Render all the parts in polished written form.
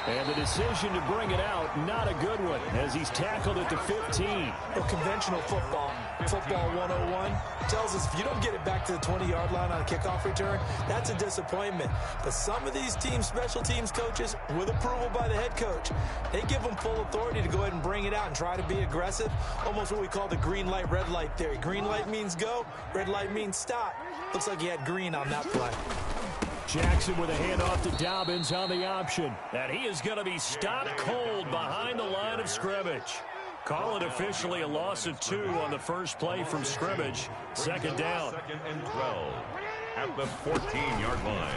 And the decision to bring it out, not a good one, as he's tackled at the 15. Well, conventional football 101, tells us if you don't get it back to the 20-yard line on a kickoff return, that's a disappointment. But some of these special teams coaches, with approval by the head coach, they give them full authority to go ahead and bring it out and try to be aggressive, almost what we call the green light, red light theory. Green light means go, red light means stop. Looks like he had green on that play. Jackson with a handoff to Dobbins on the option. And he is going to be stopped cold behind the line of scrimmage. Call it officially a loss of 2 on the first play from scrimmage. Second down. 2nd and 12 at the 14-yard line.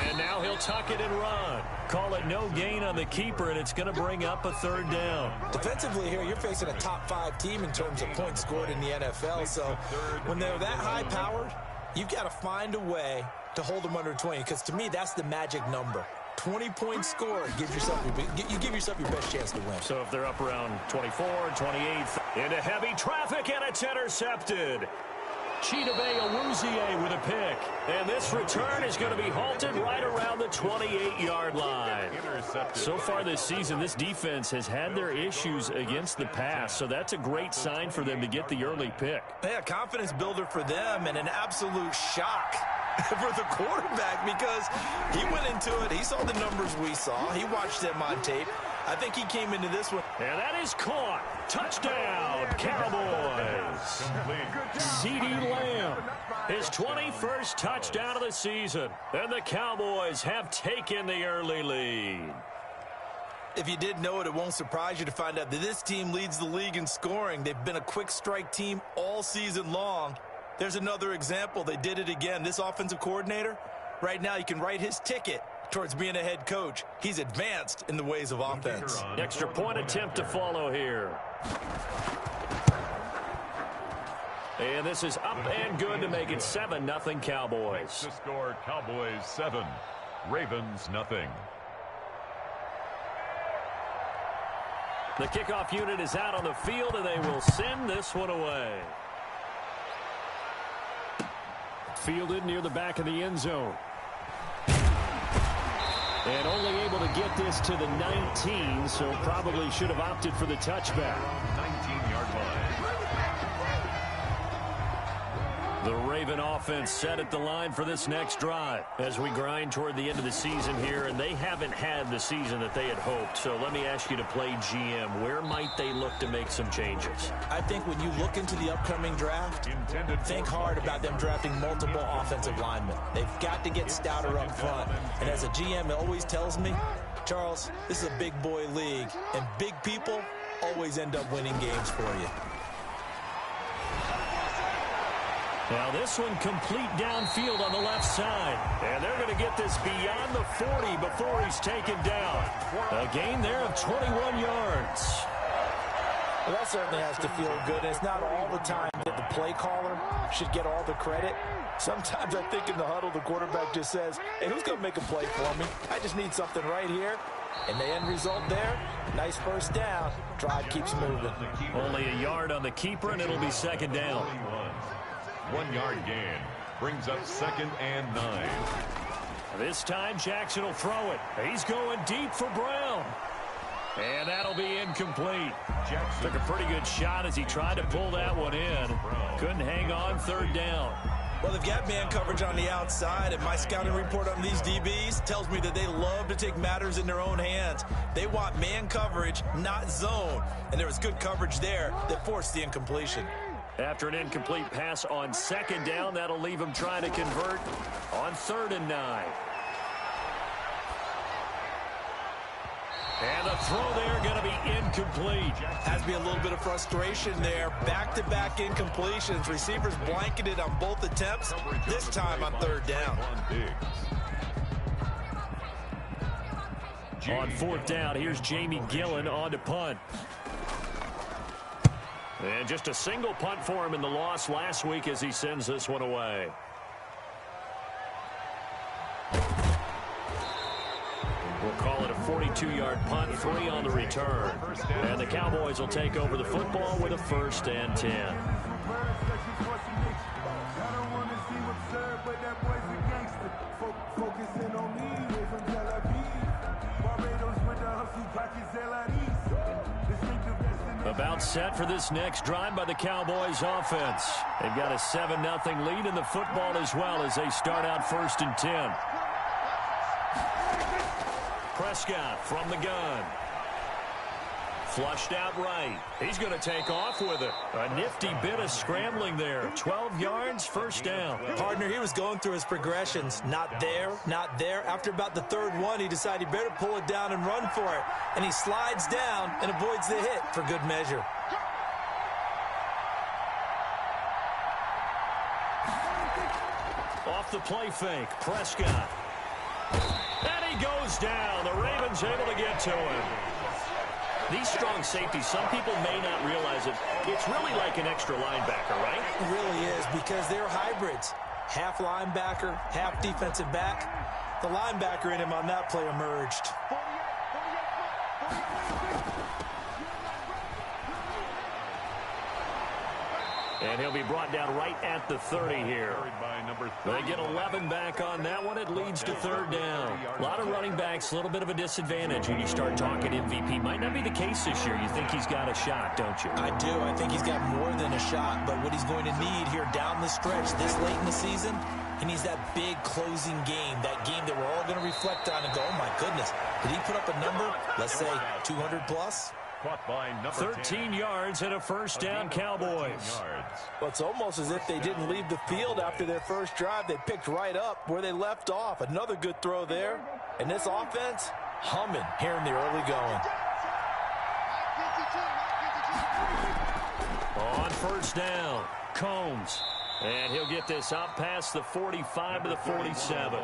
And now he'll tuck it and run. Call it no gain on the keeper, and it's going to bring up a 3rd down. Defensively here, you're facing a top 5 team in terms of points scored in the NFL. So when they're that high-powered, you've got to find a way to hold them under 20, because to me, that's the magic number. 20-point score, you give yourself your best chance to win. So if they're up around 24, 28, into heavy traffic, and it's intercepted. Chidobe Awuzie with a pick. And this return is going to be halted right around the 28-yard line. So far this season, this defense has had their issues against the pass, so that's a great sign for them to get the early pick. Yeah, confidence builder for them, and an absolute shock for the quarterback, because he went into it. He saw the numbers we saw. He watched them on tape. I think he came into this one. And that is caught. Touchdown, Cowboys. CeeDee Lamb, his 21st touchdown of the season. And the Cowboys have taken the early lead. If you did know it, it won't surprise you to find out that this team leads the league in scoring. They've been a quick strike team all season long. There's another example. They did it again. This offensive coordinator, right now you can write his ticket towards being a head coach. He's advanced in the ways of offense. Extra point attempt to follow here. And this is up and good to make it 7-0 Cowboys. The score, Cowboys 7, Ravens nothing. The kickoff unit is out on the field, and they will send this one away. Fielded near the back of the end zone. And only able to get this to the 19, so probably should have opted for the touchback. 19-yard line. The Raven offense set at the line for this next drive as we grind toward the end of the season here, and they haven't had the season that they had hoped. So let me ask you to play GM. Where might they look to make some changes? I think when you look into the upcoming draft, think hard about them drafting multiple offensive linemen. They've got to get stouter up front. And as a GM, it always tells me, Charles, this is a big boy league, and big people always end up winning games for you. Now this one complete downfield on the left side. And they're going to get this beyond the 40 before he's taken down. A gain there of 21 yards. Well, that certainly has to feel good. And it's not all the time that the play caller should get all the credit. Sometimes I think in the huddle, the quarterback just says, hey, who's going to make a play for me? I just need something right here. And the end result there, nice first down. Drive keeps moving. Only a yard on the keeper, and it'll be second down. 1-yard gain brings up 2nd and 9. This time Jackson will throw it. He's going deep for Brown. And that'll be incomplete. Jackson took a pretty good shot as he tried to pull that one in. Couldn't hang on, 3rd down. Well, they've got man coverage on the outside, and my scouting report on these DBs tells me that they love to take matters in their own hands. They want man coverage, not zone. And there was good coverage there that forced the incompletion. After an incomplete pass on 2nd down, that'll leave him trying to convert on 3rd and 9. And the throw there going to be incomplete. Has to be a little bit of frustration there. Back-to-back incompletions. Receivers blanketed on both attempts, this time on 3rd down. On 4th down, here's Jamie Gillen on to punt. And just a single punt for him in the loss last week as he sends this one away. We'll call it a 42-yard punt, 3 on the return. And the Cowboys will take over the football with a 1st and 10. Focusing on me from Tel Aviv, Barbados. about set for this next drive by the Cowboys offense. They've got a 7-0 lead in the football as well as they start out 1st and 10. Prescott from the gun. Flushed out right. He's going to take off with it. A nifty bit of scrambling there. 12 yards, 1st down. Partner, he was going through his progressions. Not there, not there. After about the 3rd one, he decided he better pull it down and run for it. And he slides down and avoids the hit for good measure. Off the play fake, Prescott. And he goes down. The Ravens able to get to him. These strong safeties, some people may not realize it. It's really like an extra linebacker, right? It really is, because they're hybrids. Half linebacker, half defensive back. The linebacker in him on that play emerged. And he'll be brought down right at the 30 here. They get 11 back on that one. It leads to 3rd down. A lot of running backs, a little bit of a disadvantage when you start talking MVP. Might not be the case this year. You think he's got a shot, don't you? I do. I think he's got more than a shot. But what he's going to need here down the stretch this late in the season, he needs that big closing game, that game that we're all going to reflect on and go, oh, my goodness, did he put up a number, let's say, 200 plus? 13 yards and a 1st down, Cowboys. Well, it's almost as if they didn't leave the field after their first drive. They picked right up where they left off. Another good throw there. And this offense, humming here in the early going. On 1st down, Combs. And he'll get this out past the 45 to the 47.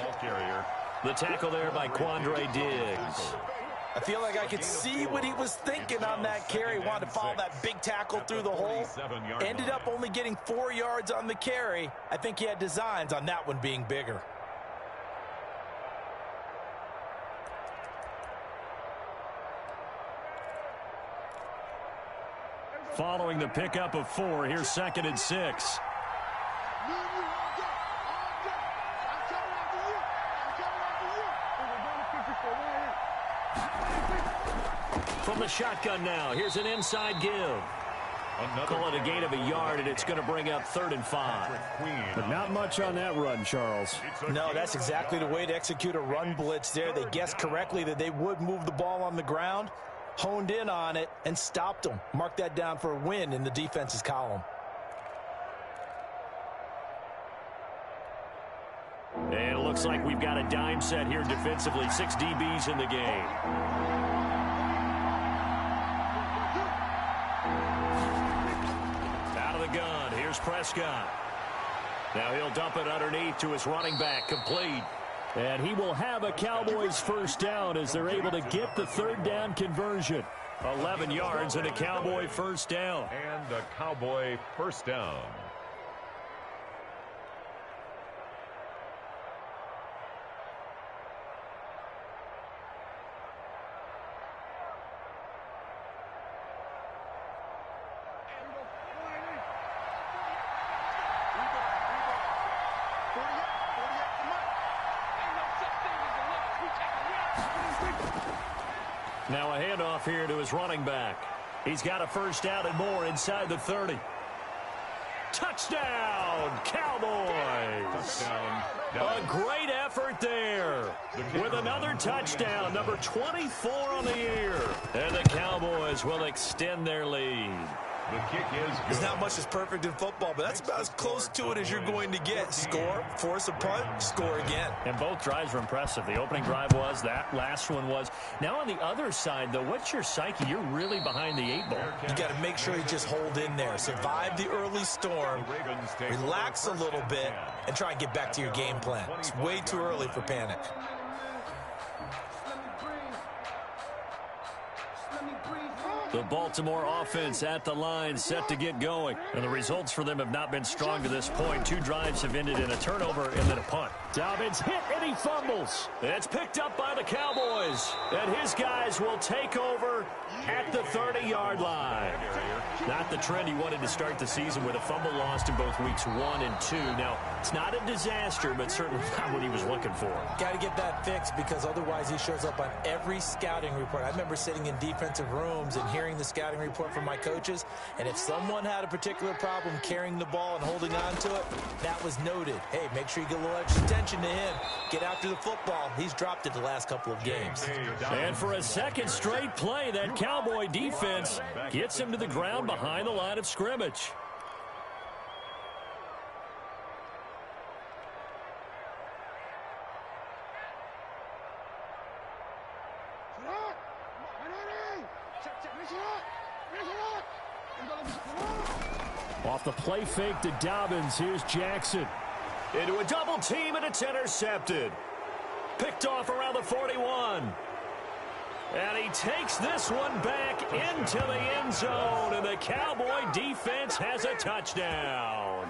The tackle there by Quandre Diggs. I feel like I could see what he was thinking on that carry. Wanted to follow that big tackle through the hole. Ended up only getting 4 yards on the carry. I think he had designs on that one being bigger. Following the pickup of 4, here's 2nd and 6. From the shotgun now, here's an inside give. Call it a gain of a yard, and it's going to bring up 3rd and 5. But not much on that run, Charles. No, that's exactly the way to execute a run blitz there. They guessed correctly that they would move the ball on the ground, honed in on it, and stopped them. Mark that down for a win in the defense's column. And it looks like we've got a dime set here defensively. 6 DBs in the game. Gun. Here's Prescott. Now he'll dump it underneath to his running back, complete. And he will have a Cowboys 1st down as they're able to get the 3rd down conversion. 11 yards and a Cowboy 1st down. And a Cowboy 1st down. Now a handoff here to his running back. He's got a 1st down and more inside the 30. Touchdown, Cowboys! Touchdown. A great effort there with another touchdown, number 24 on the year. And the Cowboys will extend their lead. The kick is good. There's not much that's perfect in football, but that's about as close to it as you're going to get. Score, force a punt, score again. And both drives were impressive. The opening drive was, that last one was. Now on the other side, though, what's your psyche? You're really behind the 8 ball. You got to make sure you just hold in there. Survive the early storm, relax a little bit, and try and get back to your game plan. It's way too early for panic. The Baltimore offense at the line, set to get going. And the results for them have not been strong to this point. 2 drives have ended in a turnover and then a punt. Dobbins hit and he fumbles. It's picked up by the Cowboys. And his guys will take over at the 30-yard line. Not the trend he wanted to start the season with a fumble lost in both weeks 1 and 2. Now, it's not a disaster, but certainly not what he was looking for. Got to get that fixed because otherwise he shows up on every scouting report. I remember sitting in defensive rooms and hearing the scouting report from my coaches, and if someone had a particular problem carrying the ball and holding on to it, that was noted. Hey, make sure you get a little extra attention to him. Get after the football. He's dropped it the last couple of games. And for a second straight play, that Cowboy defense gets him to the ground behind the line of scrimmage. Off the play fake to Dobbins, here's Jackson. Into a double team, and it's intercepted. Picked off around the 41. And he takes this one back into the end zone, and the Cowboy defense has a touchdown.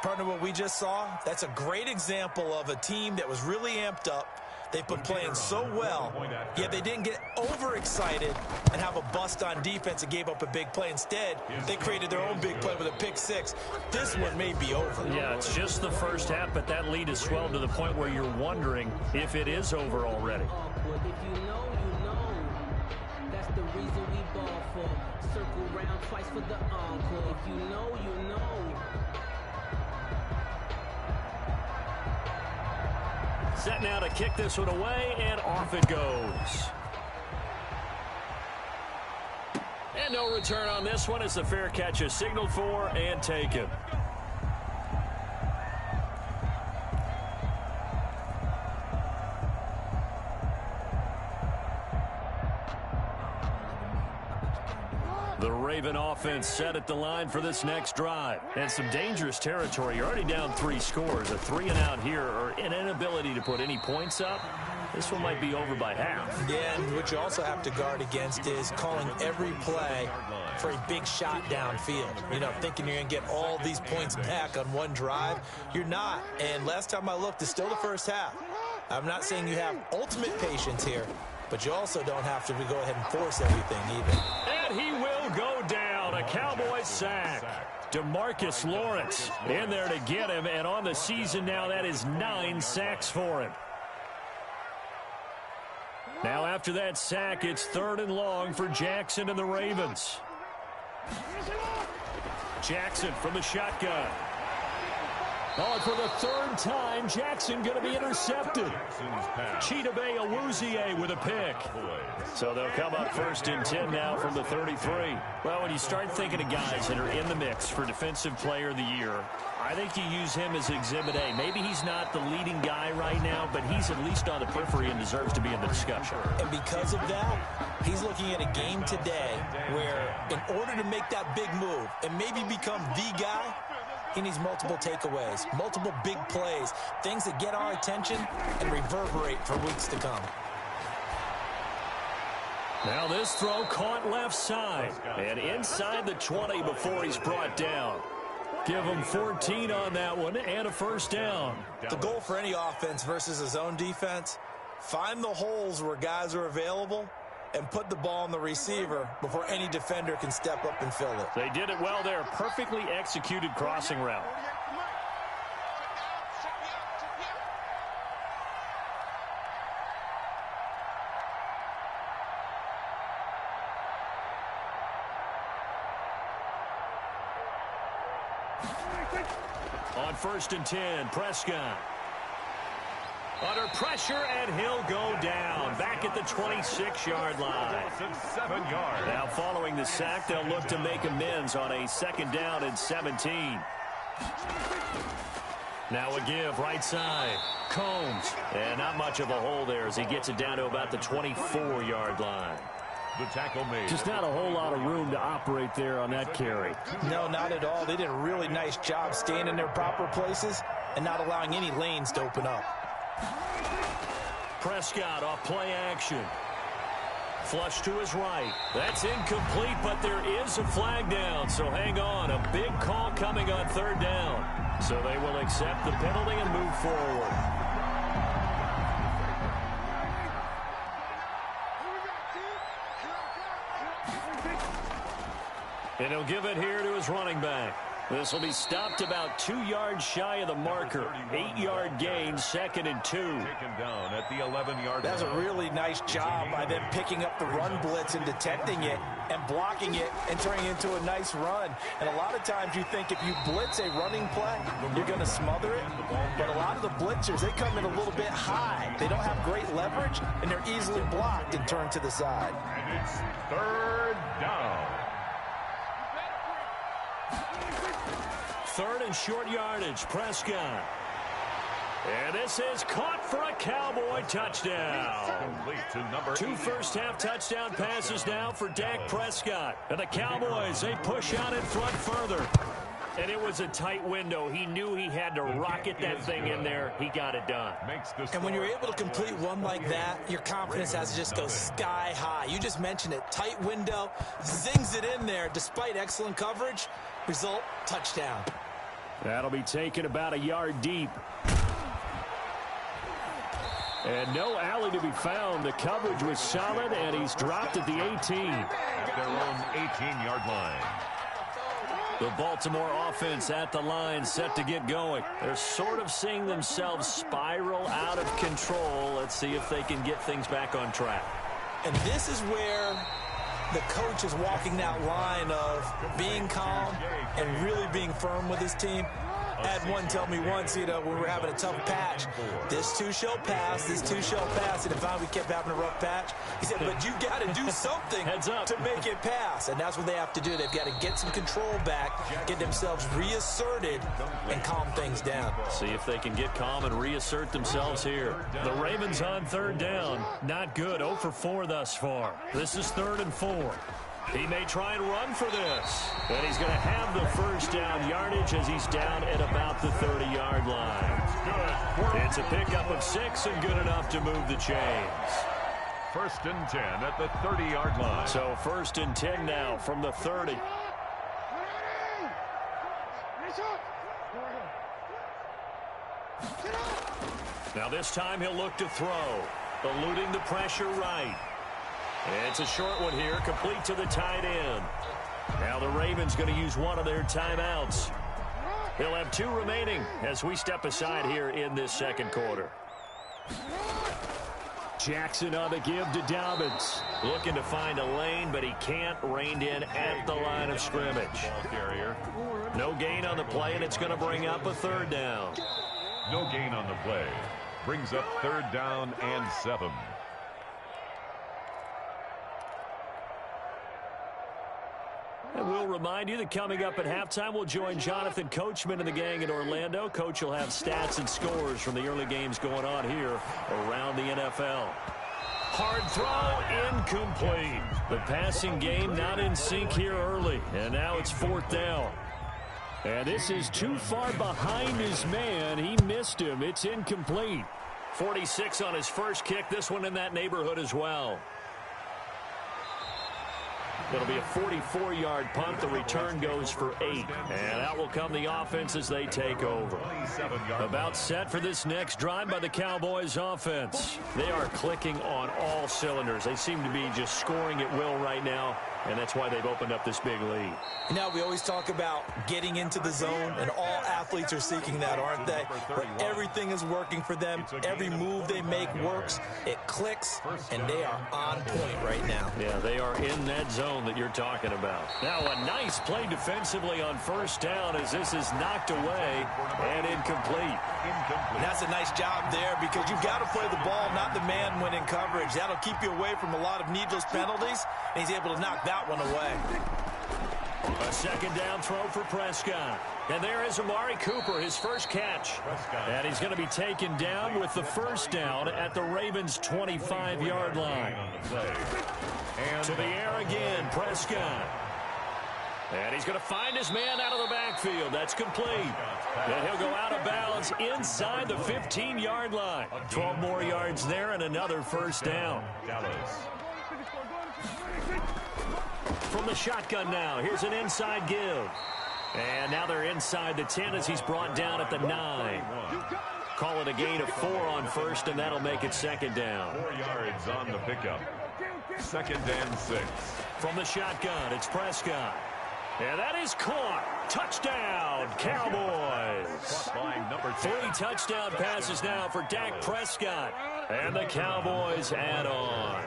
Partner, what we just saw, that's a great example of a team that was really amped up. They've been playing so well, yet they didn't get overexcited and have a bust on defense and gave up a big play. Instead, they created their own big play with a pick six. This one may be over. Yeah, it's just the first half, but that lead has swelled to the point where you're wondering if it is over already. If you know, you know. That's the reason we ball for. Circle round twice for the encore. If you know, you know. Set now to kick this one away, and off it goes. And no return on this one as the fair catch is signaled for and taken. The Raven offense set at the line for this next drive. And some dangerous territory. You're already down 3 scores. A 3-and-out here, or an inability to put any points up. This one might be over by half. Yeah, and what you also have to guard against is calling every play for a big shot downfield. You know, thinking you're going to get all these points back on one drive. You're not. And last time I looked, it's still the first half. I'm not saying you have ultimate patience here, but you also don't have to go ahead and force everything either. And he will go down. A Cowboy sack. DeMarcus Lawrence in there to get him. And on the season now, that is 9 sacks for him. Now after that sack, it's 3rd and long for Jackson and the Ravens. Jackson from the shotgun. Oh, for the 3rd time, Jackson going to be intercepted. Chidobe Awuzie with a pick. So they'll come up 1st and 10 now from the 33. Well, when you start thinking of guys that are in the mix for Defensive Player of the Year, I think you use him as Exhibit A. Maybe he's not the leading guy right now, but he's at least on the periphery and deserves to be in the discussion. And because of that, he's looking at a game today where in order to make that big move and maybe become the guy, he needs multiple takeaways, multiple big plays, things that get our attention and reverberate for weeks to come. Now this throw caught left side and inside the 20 before he's brought down. Give him 14 on that one and a 1st down. The goal for any offense versus a zone defense, find the holes where guys are available and put the ball on the receiver before any defender can step up and fill it. They did it well there. Perfectly executed crossing route. On 1st and 10, Prescott. Under pressure, and he'll go down. Back at the 26-yard line. 7 yards. Now following the sack, they'll look to make amends on a 2nd down and 17. Now a give, right side. Combs. And not much of a hole there as he gets it down to about the 24-yard line. The tackle made. Just not a whole lot of room to operate there on that carry. No, not at all. They did a really nice job staying in their proper places and not allowing any lanes to open up. Prescott off play action. Flush to his right. That's incomplete, but there is a flag down, so hang on. A big call coming on third down. So they will accept the penalty and move forward. And he'll give it here to his running back. This will be stopped about 2 yards shy of the marker. 8-yard gain, 2nd and 2. Taken down at the 11-yard line. That's a really nice job by them picking up the run blitz and detecting it and blocking it and turning it into a nice run. And a lot of times you think if you blitz a running play, you're going to smother it. But a lot of the blitzers, they come in a little bit high. They don't have great leverage, and they're easily blocked and turned to the side. And it's third down. 3rd and short yardage, Prescott. And this is caught for a Cowboy touchdown. Complete to number 2 first-half touchdown passes now for Dak Prescott. And the Cowboys, they push out in front further. And it was a tight window. He knew he had to rocket that thing in there. He got it done. And when you're able to complete one like that, your confidence has to just go sky high. You just mentioned it. Tight window, zings it in there despite excellent coverage. Result, touchdown. That'll be taken about a yard deep. And no alley to be found. The coverage was solid, and he's dropped at the 18. At their own 18-yard line. The Baltimore offense at the line, set to get going. They're sort of seeing themselves spiral out of control. Let's see if they can get things back on track. And this is where the coach is walking that line of being calm and really being firm with his team. I had one tell me once, when we were having a tough patch, this too shall pass, this too shall pass. And if we kept having a rough patch, he said, but you got to do something to make it pass. And that's what they have to do. They've got to get some control back, get themselves reasserted, and calm things down. See if they can get calm and reassert themselves here. The Ravens on third down. Not good. 0 for 4 thus far. This is 3rd and 4. He may try and run for this. And he's going to have the first down yardage as he's down at about the 30-yard line. It's a pickup of 6 and good enough to move the chains. 1st and 10 at the 30-yard line. So 1st and 10 now from the 30. Now this time he'll look to throw. Eluding the pressure right. It's a short one here, complete to the tight end. Now the Ravens going to use one of their timeouts. He'll have 2 remaining as we step aside here in this 2nd quarter. Jackson on the give to Dobbins. Looking to find a lane, but he can't. Reined in at the line of scrimmage. Ball carrier. No gain on the play, and it's going to bring up a 3rd down. No gain on the play. Brings up 3rd down and 7. And we'll remind you that coming up at halftime, we'll join Jonathan Coachman and the gang in Orlando. Coach will have stats and scores from the early games going on here around the NFL. Hard throw, incomplete. The passing game not in sync here early, and now it's 4th down. And this is too far behind his man. He missed him. It's incomplete. 46 on his first kick. This one in that neighborhood as well. It'll be a 44-yard punt. The return goes for 8. And out will come the offense as they take over. About set for this next drive by the Cowboys offense. They are clicking on all cylinders. They seem to be just scoring at will right now, and that's why they've opened up this big lead. You know, we always talk about getting into the zone, and all athletes are seeking that, aren't they? Where everything is working for them. Every move they make works. It clicks, and they are on point right now. Yeah, they are in that zone that you're talking about. Now a nice play defensively on 1st down as this is knocked away and incomplete. And that's a nice job there because you've got to play the ball, not the man when in coverage. That'll keep you away from a lot of needless penalties, and he's able to knock that one away. A 2nd down throw for Prescott. And there is Amari Cooper, his first catch. And he's going to be taken down with the 1st down at the Ravens' 25-yard line. To the air again, Prescott. And he's going to find his man out of the backfield. That's complete. And he'll go out of bounds inside the 15-yard line. 12 more yards there and another 1st down. From the shotgun now, here's an inside give. And now they're inside the 10 as he's brought down at the 9. Call it a gain of 4 on first, and that'll make it second down. 4 yards on the pickup. Second and 6. From the shotgun, it's Prescott. And that is caught. Touchdown, Cowboys. 3 touchdown passes now for Dak Prescott. And the Cowboys add on.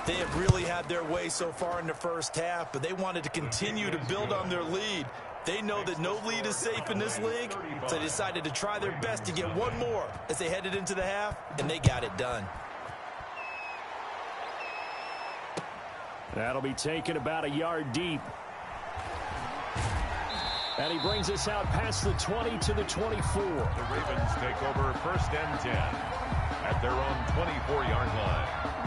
They have really had their way so far in the first half, but they wanted to continue to build on their lead. They know that no lead is safe in this league, so they decided to try their best to get one more as they headed into the half, and they got it done. That'll be taken about a yard deep. And he brings us out past the 20 to the 24. The Ravens take over first and 10 at their own 24-yard line.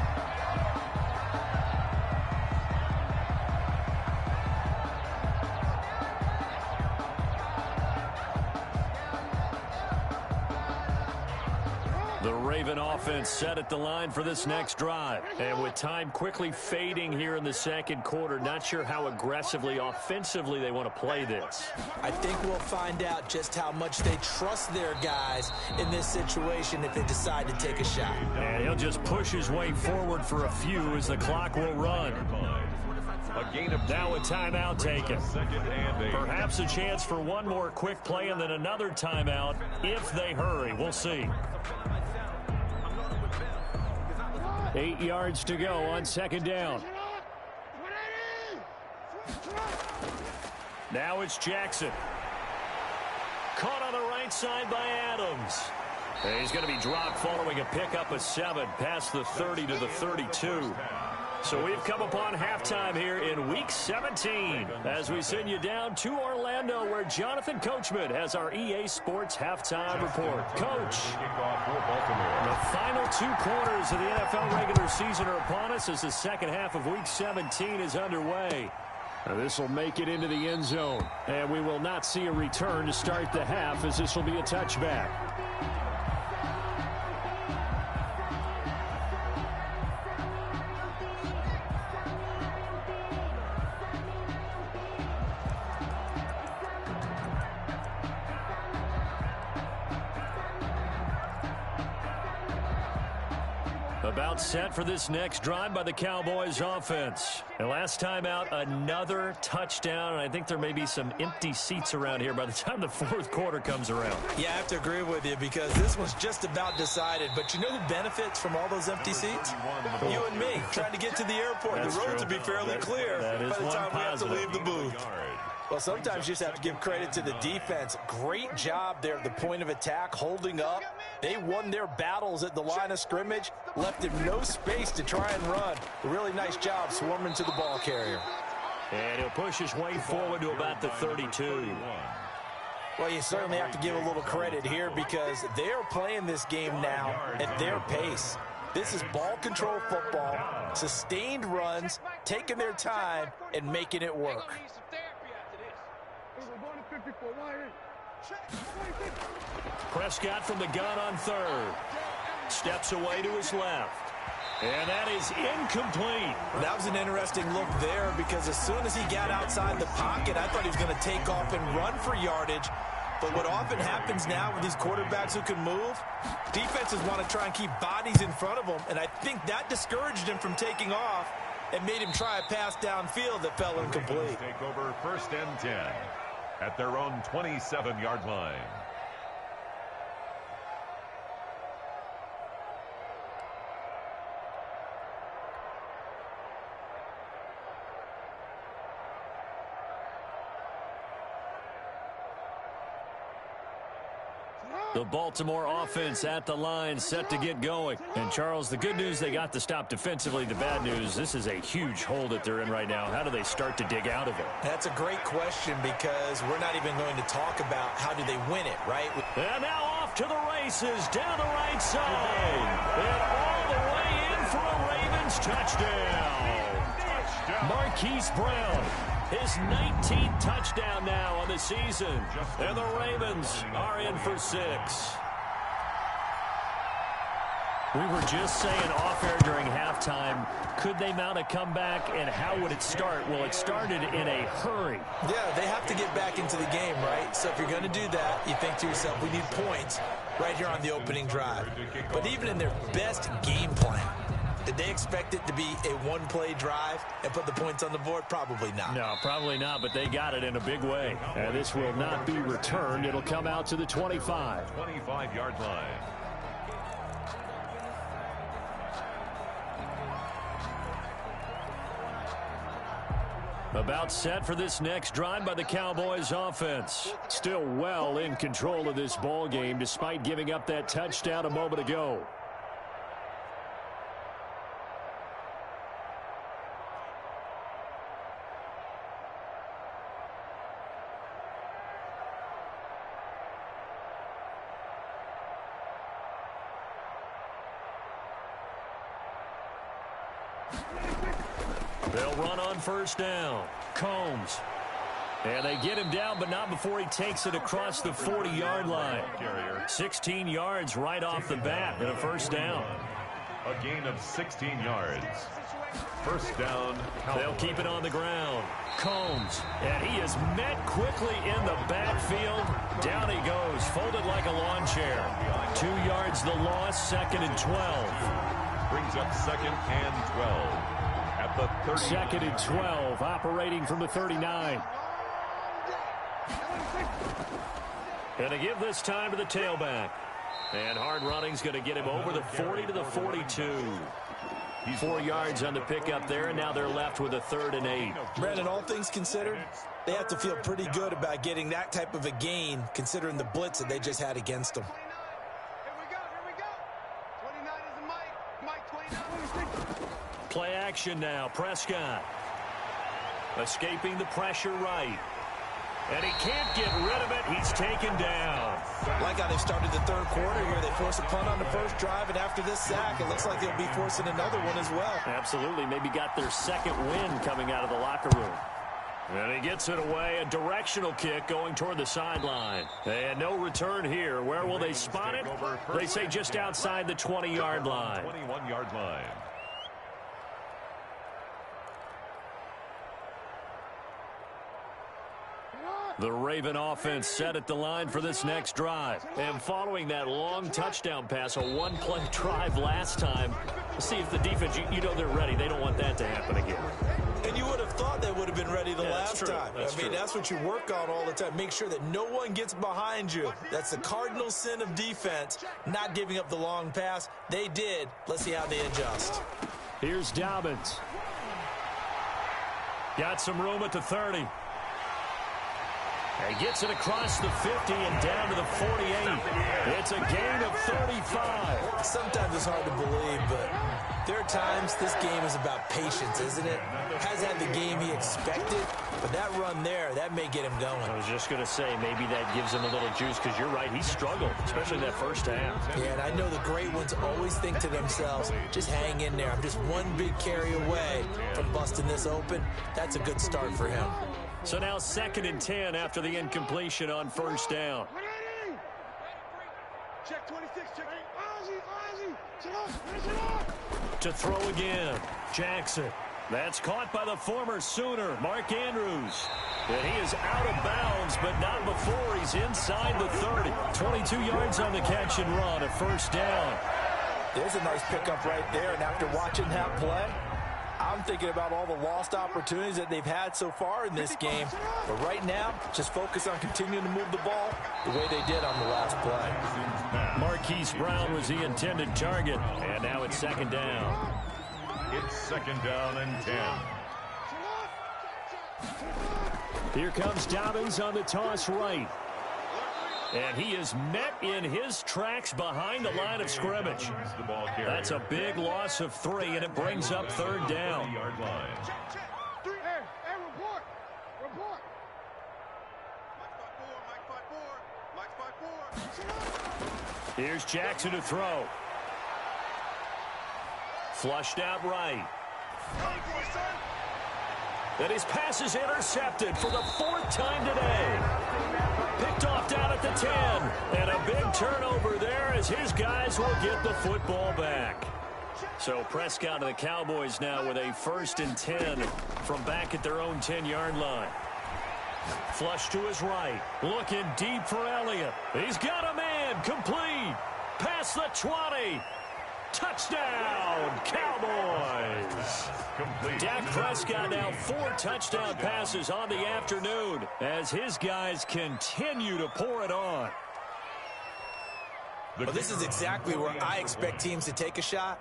The Raven offense set at the line for this next drive. And with time quickly fading here in the second quarter, not sure how aggressively, offensively they want to play this. I think we'll find out just how much they trust their guys in this situation if they decide to take a shot. And he'll just push his way forward for a few as the clock will run. A gain of now a timeout taken. Second and 8. Perhaps a chance for one more quick play and then another timeout if they hurry. We'll see. 8 yards to go on second down. Now it's Jackson. Caught on the right side by Adams. And he's going to be dropped following a pickup of 7 past the 30 to the 32. So we've come upon halftime here in Week 17 as we send you down to Orlando where Jonathan Coachman has our EA Sports Halftime Report. Coach, the final 2 quarters of the NFL regular season are upon us as the second half of Week 17 is underway. This will make it into the end zone, and we will not see a return to start the half as this will be a touchback. About set for this next drive by the Cowboys offense. And last time out, another touchdown. And I think there may be some empty seats around here by the time the fourth quarter comes around. Yeah, I have to agree with you because this one's just about decided. But you know who benefits from all those empty seats? You and me, trying to get to the airport. That's the roads true. will be fairly clear that is by the time we have to positive. leave the booth. Well, sometimes you just have to give credit to the defense. Great job there at the point of attack, holding up. They won their battles at the line of scrimmage, left him no space to try and run. A really nice job swarming to the ball carrier. And he'll push his way forward to about the 32. Well, you certainly have to give a little credit here because they're playing this game now at their pace. This is ball control football, sustained runs, taking their time, and making it work. Prescott from the gun on third. Steps away to his left. And that is incomplete. That was an interesting look there because as soon as he got outside the pocket, I thought he was going to take off and run for yardage. But what often happens now with these quarterbacks who can move, defenses want to try and keep bodies in front of them, and I think that discouraged him from taking off and made him try a pass downfield that fell incomplete. Take over first and 10 at their own 27-yard line. The Baltimore offense at the line set to get going. And, Charles, the good news, they got the stop defensively. The bad news, this is a huge hole that they're in right now. How do they start to dig out of it? That's a great question because we're not even going to talk about how do they win it, right? And now off to the races down the right side. And all the way in for a Ravens touchdown. Marquise Brown, his 19th touchdown now on the season. And the Ravens are in for 6. We were just saying off-air during halftime, could they mount a comeback, and how would it start? Well, it started in a hurry. Yeah, they have to get back into the game, right? So if you're going to do that, you think to yourself, we need points right here on the opening drive. But even in their best game plan, did they expect it to be a one-play drive and put the points on the board? Probably not. No, probably not, but they got it in a big way. And this will not be returned. It'll come out to the 25. 25-yard line. About set for this next drive by the Cowboys offense. Still well in control of this ball game despite giving up that touchdown a moment ago. They'll run on first down. Combs. And they get him down, but not before he takes it across the 40-yard line. 16 yards right off the bat and a first down. A gain of 16 yards. First down. They'll keep it on the ground. Combs. And he is met quickly in the backfield. Down he goes, folded like a lawn chair. 2 yards the loss, 2nd and 12. Brings up 2nd and 12. At the 30. 2nd and 12, operating from the 39. And to give this time to the tailback. And hard running's going to get him over the 40 to the 42. 4 yards on the pickup there, and now they're left with a 3rd and 8. Brandon, all things considered, they have to feel pretty good about getting that type of a gain, considering the blitz that they just had against them. Play action now. Prescott escaping the pressure right. And he can't get rid of it. He's taken down. Like how they started the third quarter here. They force a punt on the first drive, and after this sack, it looks like they'll be forcing another one as well. Absolutely. Maybe got their 2nd win coming out of the locker room. And he gets it away. A directional kick going toward the sideline. And no return here. Where will they spot it? They say just outside the 20-yard line. 21-yard line. The Raven offense set at the line for this next drive. And following that long touchdown pass, a one-play drive last time, see if the defense, you know they're ready. They don't want that to happen again. And you would have thought they would have been ready the last true. time. That's true. That's what you work on all the time. Make sure that no one gets behind you. That's the cardinal sin of defense, not giving up the long pass. They did. Let's see how they adjust. Here's Dobbins. Got some room at the 30. He gets it across the 50 and down to the 48. It's a gain of 35. Sometimes it's hard to believe, but there are times this game is about patience, isn't it? Has had the game he expected, but that run there, that may get him going. I was just going to say, maybe that gives him a little juice, because you're right, he struggled, especially that first half. Yeah, and I know the great ones always think to themselves, just hang in there. I'm just one big carry away from busting this open. That's a good start for him. So now 2nd and 10 after the incompletion on first down. Check 26, check. To throw again, Jackson. That's caught by the former Sooner, Mark Andrews. And he is out of bounds, but not before he's inside the 30. 22 yards on the catch and run, a first down. There's a nice pickup right there, and after watching that play, I'm thinking about all the lost opportunities that they've had so far in this game. But right now, just focus on continuing to move the ball the way they did on the last play. Marquise Brown was the intended target, and now it's 2nd down. It's 2nd down and 10. Here comes Dobbins on the toss right. And he is met in his tracks behind the line of scrimmage. That's a big loss of 3, and it brings up 3rd down. Here's Jackson to throw. Flushed out right. And his pass is intercepted for the 4th time today. Picked off down at the 10. And a big turnover there as his guys will get the football back. So Prescott and the Cowboys now with a 1st and 10 from back at their own 10-yard line. Flush to his right. Looking deep for Elliott. He's got a man. Complete. Past the 20. Touchdown, Cowboys. Complete. Dak Prescott now 4 touchdown passes on the afternoon as his guys continue to pour it on. Well, this is exactly where I expect teams to take a shot.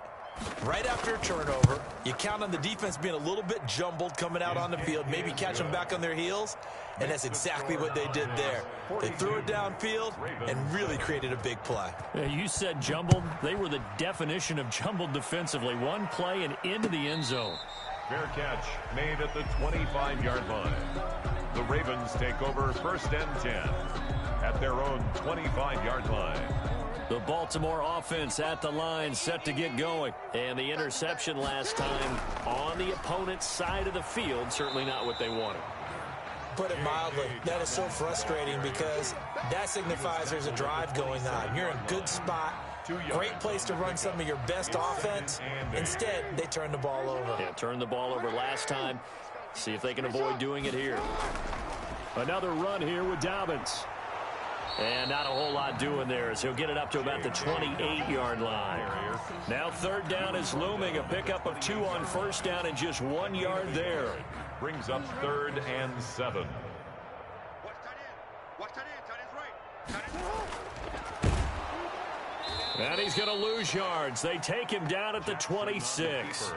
Right after a turnover, you count on the defense being a little bit jumbled coming out on the field, maybe catch them back on their heels, and that's exactly what they did there. They threw it downfield and really created a big play. You said jumbled. They were the definition of jumbled defensively. One play and into the end zone. Fair catch made at the 25-yard line. The Ravens take over 1st and 10 at their own 25-yard line. The Baltimore offense at the line, set to get going. And the interception last time on the opponent's side of the field, certainly not what they wanted. Put it mildly, that is so frustrating because that signifies there's a drive going on. You're in a good spot, great place to run some of your best offense. Instead, they turn the ball over. Yeah, turned the ball over last time. See if they can avoid doing it here. Another run here with Dobbins. And not a whole lot doing there as he'll get it up to about the 28-yard line. Now 3rd down is looming. A pickup of 2 on 1st down and just 1 yard there. Brings up 3rd and 7. And he's going to lose yards. They take him down at the 26.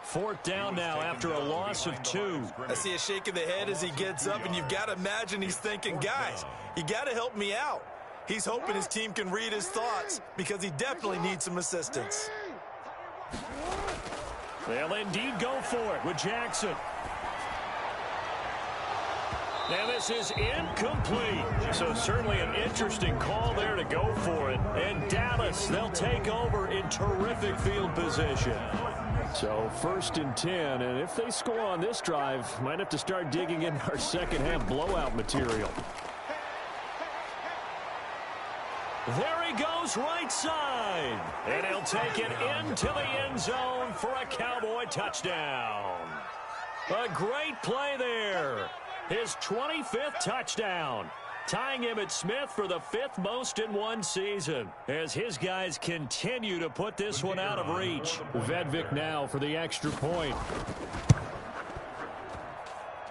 4th down now after a loss of 2. I see a shake of the head as he gets up, and you've got to imagine he's thinking, guys, you got to help me out. He's hoping his team can read his thoughts because he definitely needs some assistance. They'll indeed go for it with Jackson. Now this is incomplete. So certainly an interesting call there to go for it. And Dallas, they'll take over in terrific field position. So 1st and 10, and if they score on this drive, might have to start digging in our second half blowout material. There he goes right side. And he'll take it into the end zone for a Cowboy touchdown. A great play there. His 25th touchdown. Tying him at Smith for the 5th most in one season as his guys continue to put this one out of reach. Vedvik now for the extra point.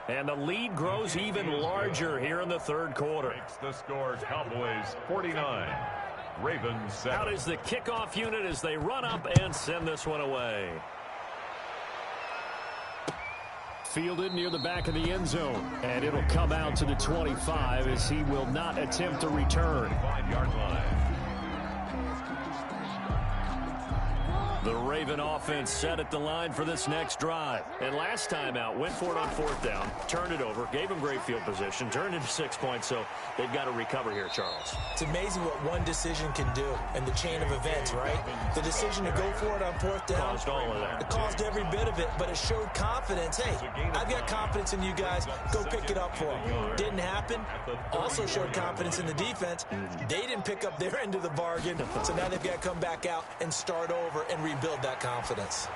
And the lead grows even larger here in the 3rd quarter. Makes the score Cowboys 49. Ravens 7. Out is the kickoff unit as they run up and send this one away. Fielded near the back of the end zone. And it'll come out to the 25 as he will not attempt to return. 5-yard line. The Raven offense set at the line for this next drive. And last time out, went for it on 4th down, turned it over, gave him great field position, turned into 6 points, so they've got to recover here, Charles. It's amazing what one decision can do in the chain of events, right? The decision to go for it on 4th down. Caused all of that. It caused every bit of it, but it showed confidence. Hey, I've got confidence in you guys. Go pick it up for them. Didn't happen. Also showed confidence in the defense. They didn't pick up their end of the bargain, so now they've got to come back out and start over and rebuild that confidence.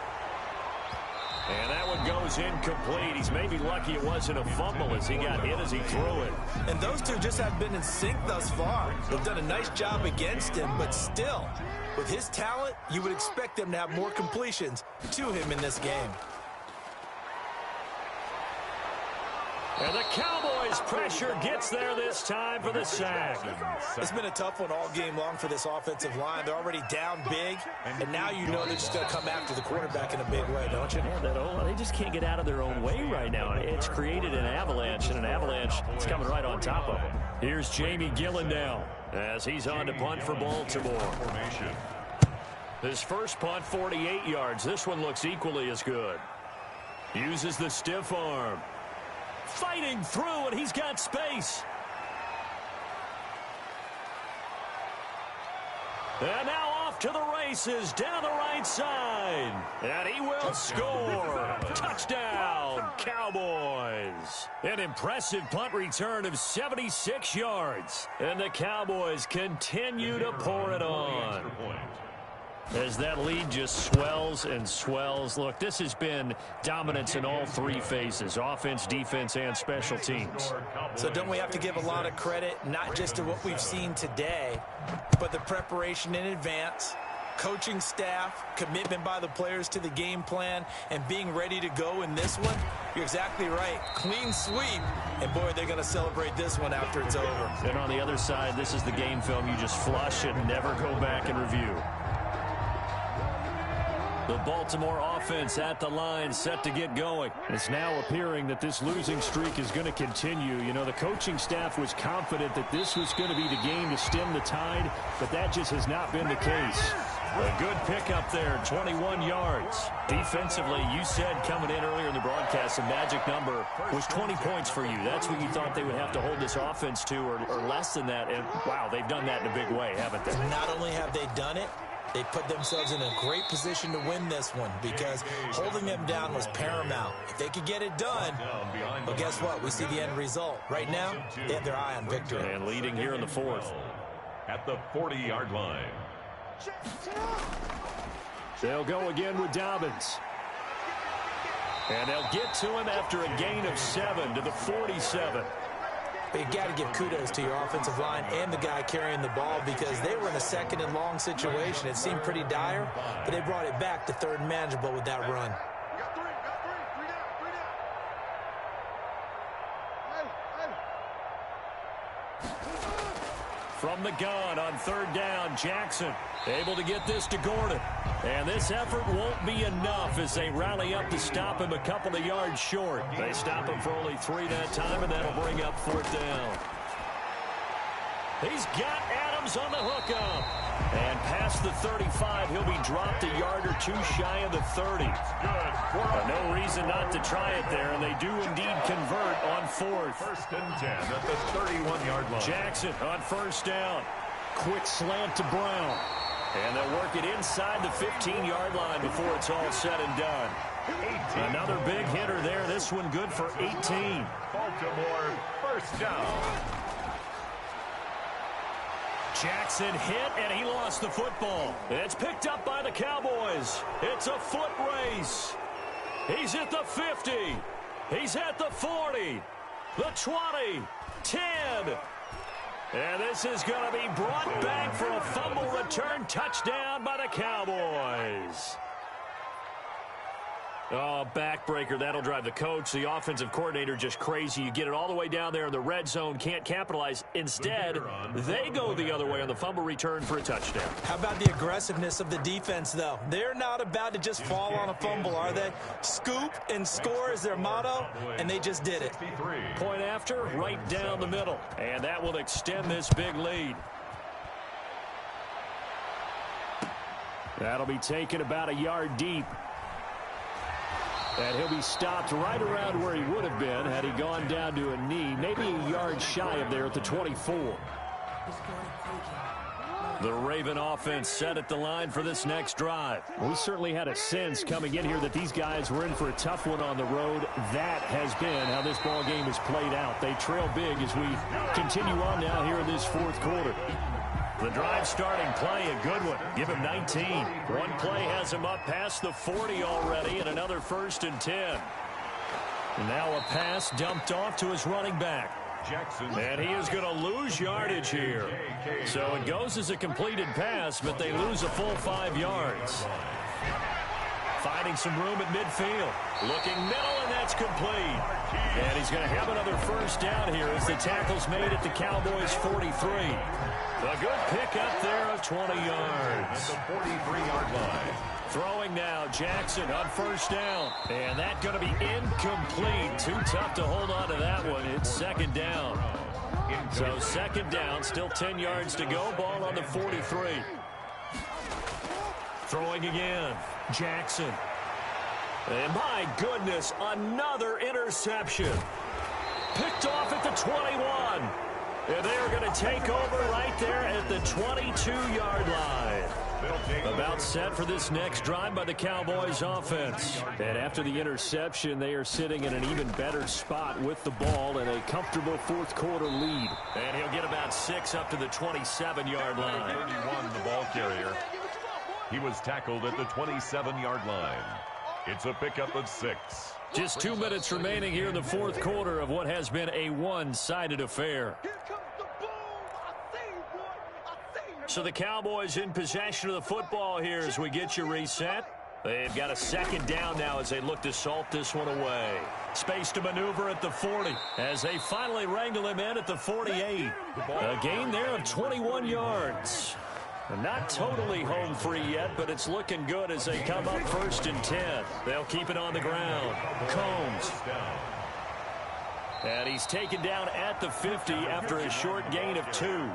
And that one goes incomplete. He's maybe lucky it wasn't a fumble as he got hit as he threw it. And those two just have been in sync thus far. They've done a nice job against him, but still, with his talent, you would expect them to have more completions to him in this game. And the Cowboys' pressure gets there this time for the sack. It's been a tough one all game long for this offensive line. They're already down big, and now you know they're just going to come after the quarterback in a big way, don't you? Yeah, they just can't get out of their own way right now. It's created an avalanche, and an avalanche is coming right on top of them. Here's Jamie Gillen now as he's on to punt for Baltimore. His first punt, 48 yards. This one looks equally as good. Uses the stiff arm. Fighting through, and he's got space. And now off to the races down the right side. line. And he will score. Touchdown, Cowboys. An impressive punt return of 76 yards. And the Cowboys continue to pour it on. As that lead just swells and swells. Look, this has been dominance in all three phases, offense, defense, and special teams. So don't we have to give a lot of credit, not just to what we've seen today, but the preparation in advance, coaching staff, commitment by the players to the game plan, and being ready to go in this one? You're exactly right. Clean sweep. And, boy, they're going to celebrate this one after it's over. And on the other side, this is the game film you just flush and never go back and review. The Baltimore offense at the line, set to get going. It's now appearing that this losing streak is going to continue. You know, the coaching staff was confident that this was going to be the game to stem the tide, but that just has not been the case. A good pickup there, 21 yards. Defensively, you said coming in earlier in the broadcast, the magic number was 20 points for you. That's what you thought they would have to hold this offense to, or less than that. And, wow, they've done that in a big way, haven't they? Not only have they done it, they put themselves in a great position to win this one because holding them down was paramount. If they could get it done, well, guess what? We see the end result. Right now, they have their eye on victory. And leading here in the fourth. At the 40-yard line. They'll go again with Dobbins. And they'll get to him after a gain of 7 to the 47. But you got to give kudos to your offensive line and the guy carrying the ball because they were in a second and long situation. It seemed pretty dire, but they brought it back to third and manageable with that run. From the gun on third down, Jackson able to get this to Gordon. And this effort won't be enough as they rally up to stop him a couple of yards short. They stop him for only 3 that time, and that'll bring up fourth down. He's got Adams on the hookup. And past the 35, he'll be dropped a yard or two shy of the 30. But no reason not to try it there, and they do indeed convert on fourth. First and 10 at the 31-yard line. Jackson on first down. Quick slant to Brown. And they'll work it inside the 15-yard line before it's all said and done. 18. Another big hitter there. This one good for 18. Baltimore first down. Jackson hit, and he lost the football. It's picked up by the Cowboys. It's a foot race. He's at the 50. He's at the 40. The 20. 10. And this is going to be brought back for a fumble return touchdown by the Cowboys. Oh, backbreaker. That'll drive the coach, the offensive coordinator, just crazy. You get it all the way down there in the red zone, can't capitalize. Instead, they go the other way on the fumble return for a touchdown. How about the aggressiveness of the defense, though? They're not about to just fall on a fumble, are they? Scoop and score is their motto, and they just did it. Point after, right down the middle. And that will extend this big lead. That'll be taken about a yard deep. And he'll be stopped right around where he would have been had he gone down to a knee, maybe a yard shy of there at the 24. The Raven offense set at the line for this next drive. We certainly had a sense coming in here that these guys were in for a tough one on the road. That has been how this ball game has played out. They trail big as we continue on now here in this fourth quarter. The drive starting play, a good one. Give him 19. One play has him up past the 40 already, and another 1st and 10. Now a pass dumped off to his running back. Jackson. And he is going to lose yardage here. So it goes as a completed pass, but they lose a full 5 yards. Finding some room at midfield. Looking middle, and that's complete. And he's going to have another first down here as the tackle's made at the Cowboys' 43. A good pick up there of 20 yards. At the 43-yard line. Throwing now, Jackson on first down. And that's going to be incomplete. Too tough to hold on to that one. It's second down. So second down, still 10 yards to go. Ball on the 43. Throwing again, Jackson. And my goodness, another interception. Picked off at the 21. And they're going to take over right there at the 22-yard line. About set for this next drive by the Cowboys offense. And after the interception, they are sitting in an even better spot with the ball and a comfortable fourth quarter lead. And he'll get about 6 up to the 27-yard line. 31, the ball carrier. He was tackled at the 27-yard line. It's a pickup of 6. Just 2 minutes remaining here in the fourth quarter of what has been a one-sided affair. So the Cowboys in possession of the football here as we get you reset. They've got a second down now as they look to salt this one away. Space to maneuver at the 40 as they finally wrangle him in at the 48. A gain there of 21 yards. Not totally home free yet, but it's looking good as they come up 1st and 10. They'll keep it on the ground. Combs. And he's taken down at the 50 after a short gain of 2.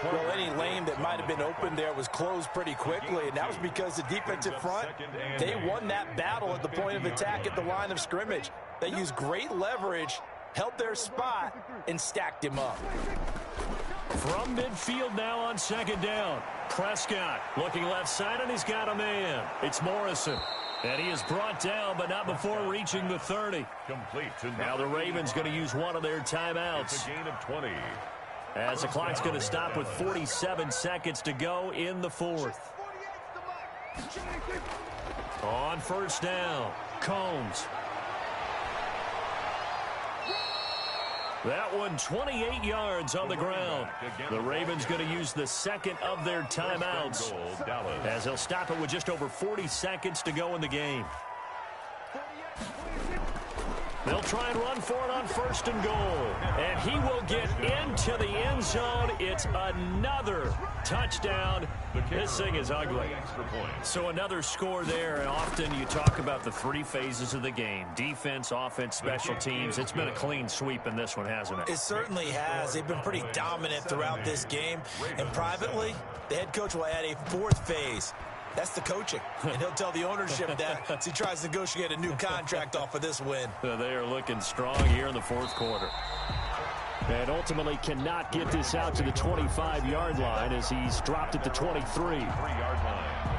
Well, any lane that might have been open there was closed pretty quickly, and that was because the defensive front, they won that battle at the point of attack at the line of scrimmage. They used great leverage, held their spot, and stacked him up. From midfield now on 2nd down. Prescott looking left side, and he's got a man. It's Morrison. And he is brought down, but not before reaching the 30. Complete to now the Ravens going to use one of their timeouts. It's a gain of 20. As the clock's going to stop with 47 seconds to go in the fourth. On 1st down, Combs. That one 28 yards on the ground. The Ravens going to use the second of their timeouts as they'll stop it with just over 40 seconds to go in the game. They'll try and run for it on 1st and goal. And he will get into the end zone. It's another touchdown. This thing is ugly. So another score there. And often you talk about the 3 phases of the game. Defense, offense, special teams. It's been a clean sweep in this one, hasn't it? It certainly has. They've been pretty dominant throughout this game. And privately, the head coach will add a 4th phase. That's the coaching. And he'll tell the ownership that as he tries to negotiate a new contract off of this win. They are looking strong here in the fourth quarter. And ultimately cannot get this out to the 25-yard line as he's dropped at the 23. 3-yard line.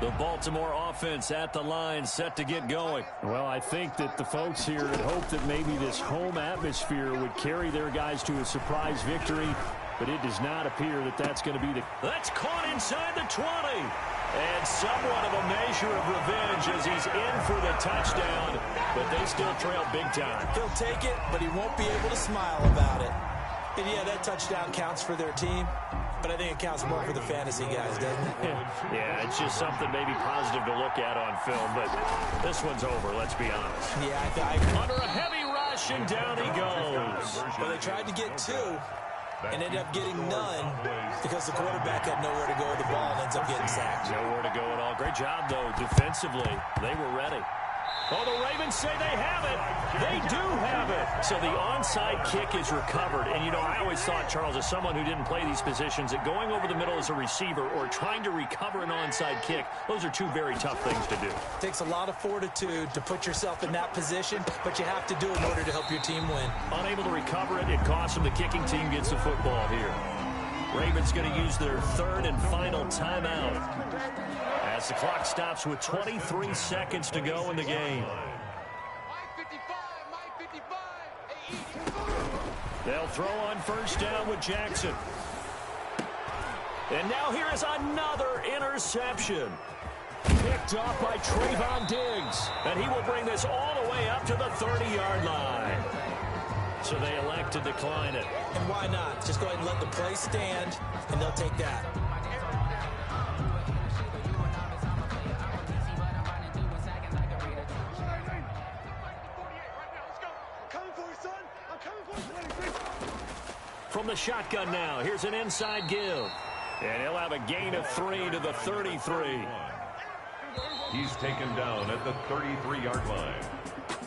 The Baltimore offense at the line set to get going. Well, I think that the folks here had hoped that maybe this home atmosphere would carry their guys to a surprise victory, but it does not appear that that's going to be the... That's caught inside the 20. And somewhat of a measure of revenge as he's in for the touchdown, but they still trail big time. He'll take it, but he won't be able to smile about it. And yeah, that touchdown counts for their team, but I think it counts more for the fantasy guys, doesn't it? Yeah, it's just something maybe positive to look at on film, but this one's over, let's be honest. Yeah, I under a heavy rush, and down he goes. Well, they tried to get 2 and ended up getting none because the quarterback had nowhere to go with the ball and ends up getting sacked. Nowhere to go at all. Great job, though, defensively. They were ready. Oh, the Ravens say they have it. They do have it. So the onside kick is recovered. And, you know, I always thought, Charles, as someone who didn't play these positions, that going over the middle as a receiver or trying to recover an onside kick, those are 2 very tough things to do. It takes a lot of fortitude to put yourself in that position, but you have to do it in order to help your team win. Unable to recover it, it costs them. The kicking team gets the football here. Ravens going to use their 3rd and final timeout as the clock stops with 23 seconds to go in the game. They'll throw on 1st down with Jackson. And now here is another interception. Picked off by Trayvon Diggs. And he will bring this all the way up to the 30-yard line. So they elect to decline it. And why not? Just go ahead and let the play stand, and they'll take that. From the shotgun now, here's an inside give. And he'll have a gain of 3 to the 33. He's taken down at the 33-yard line.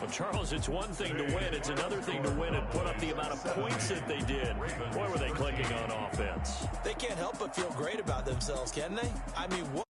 Well, Charles, it's one thing to win. It's another thing to win and put up the amount of points that they did. Boy, were they clicking on offense. They can't help but feel great about themselves, can they? I mean, what?